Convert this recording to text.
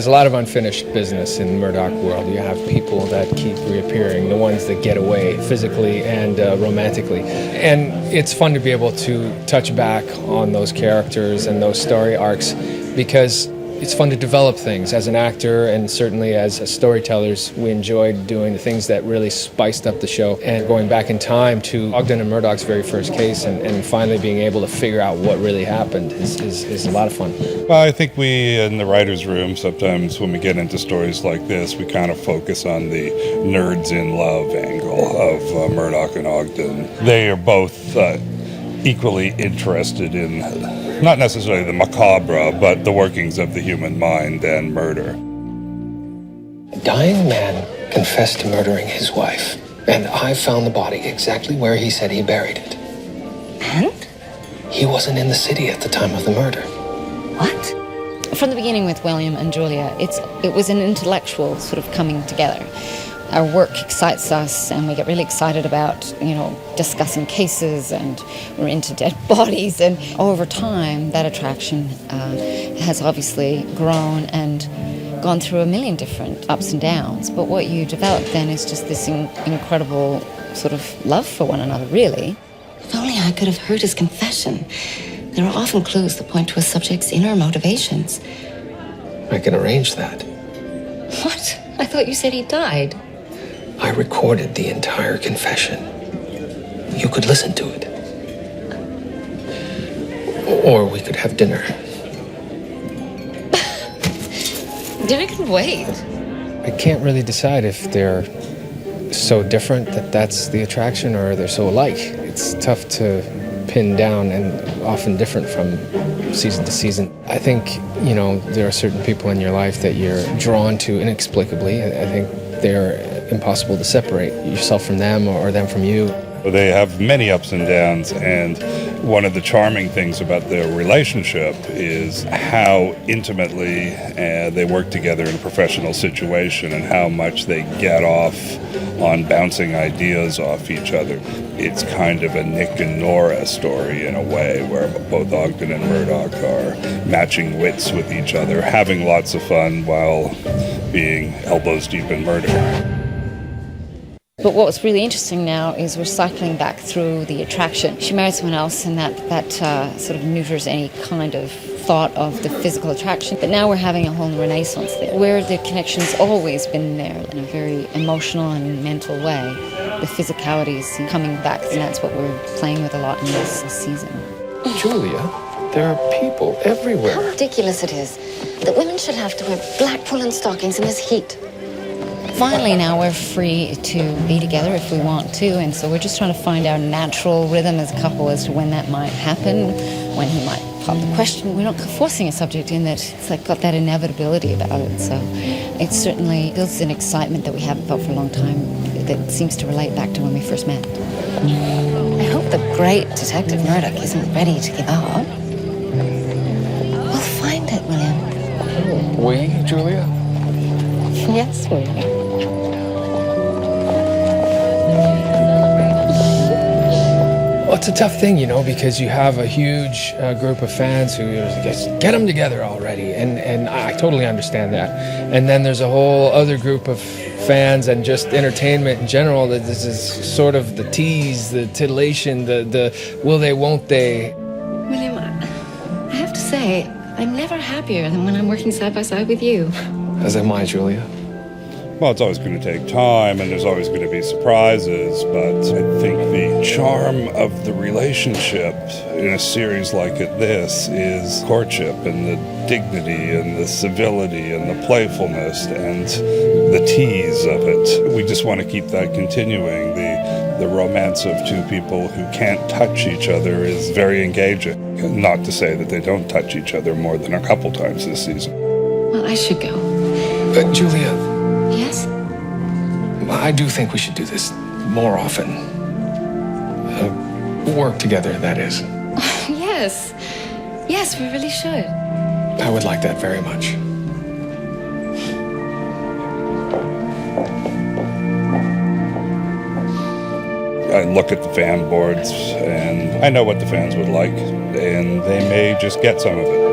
There's a lot of unfinished business in the Murdoch world. You have people that keep reappearing, the ones that get away physically and romantically. And it's fun to be able to touch back on those characters and those story arcs, because it's fun to develop things. As an actor and certainly as storytellers, we enjoyed doing the things that really spiced up the show. And going back in time to Ogden and Murdoch's very first case and finally being able to figure out what really happened is a lot of fun. Well, I think we, in the writer's room, sometimes when we get into stories like this, we kind of focus on the nerds in love angle of Murdoch and Ogden. They are both equally interested in not necessarily the macabre, but the workings of the human mind and murder. A dying man confessed to murdering his wife, and I found the body exactly where he said he buried it. And? He wasn't in the city at the time of the murder. What? From the beginning with William and Julia, it was an intellectual sort of coming together. Our work excites us, and we get really excited about, discussing cases, and we're into dead bodies. And over time, that attraction has obviously grown and gone through a million different ups and downs. But what you develop then is just this incredible sort of love for one another, really. If only I could have heard his confession. There are often clues that point to a subject's inner motivations. I can arrange that. What? I thought you said he died. I recorded the entire confession. You could listen to it. Or we could have dinner. Dinner can wait. I can't really decide if they're so different that that's the attraction or they're so alike. It's tough to pin down and often different from season to season. I think, there are certain people in your life that you're drawn to inexplicably. I think they're impossible to separate yourself from them or them from you. They have many ups and downs, and one of the charming things about their relationship is how intimately they work together in a professional situation and how much they get off on bouncing ideas off each other. It's kind of a Nick and Nora story in a way, where both Ogden and Murdoch are matching wits with each other, having lots of fun while being elbows deep in murder. But what's really interesting now is we're cycling back through the attraction. She married someone else, and that sort of neuters any kind of thought of the physical attraction. But now we're having a whole renaissance there, where the connection's always been there in a very emotional and mental way. The physicality is coming back, and that's what we're playing with a lot in this season. Julia, there are people everywhere. How ridiculous it is that women should have to wear black woolen stockings in this heat. Finally, now we're free to be together if we want to, and so we're just trying to find our natural rhythm as a couple as to when that might happen, when he might pop the question. We're not forcing a subject in that it's got that inevitability about it, so it certainly builds an excitement that we haven't felt for a long time that seems to relate back to when we first met. I hope the great Detective Murdoch isn't ready to give up. We'll find it, William. We, Julia? Yes, we will. Well, it's a tough thing, because you have a huge group of fans who just get them together already, and I totally understand that. And then there's a whole other group of fans and just entertainment in general that this is sort of the tease, the titillation, the will they, won't they. William, I have to say, I'm never happier than when I'm working side by side with you. As am I, Julia. Well, it's always going to take time, and there's always going to be surprises, but I think the charm of the relationship in a series like this is courtship, and the dignity, and the civility, and the playfulness, and the tease of it. We just want to keep that continuing. The romance of two people who can't touch each other is very engaging. Not to say that they don't touch each other more than a couple times this season. Well, I should go. Julia. Yes? I do think we should do this more often. Work together, that is. Yes. Yes, we really should. I would like that very much. I look at the fan boards, and I know what the fans would like, and they may just get some of it.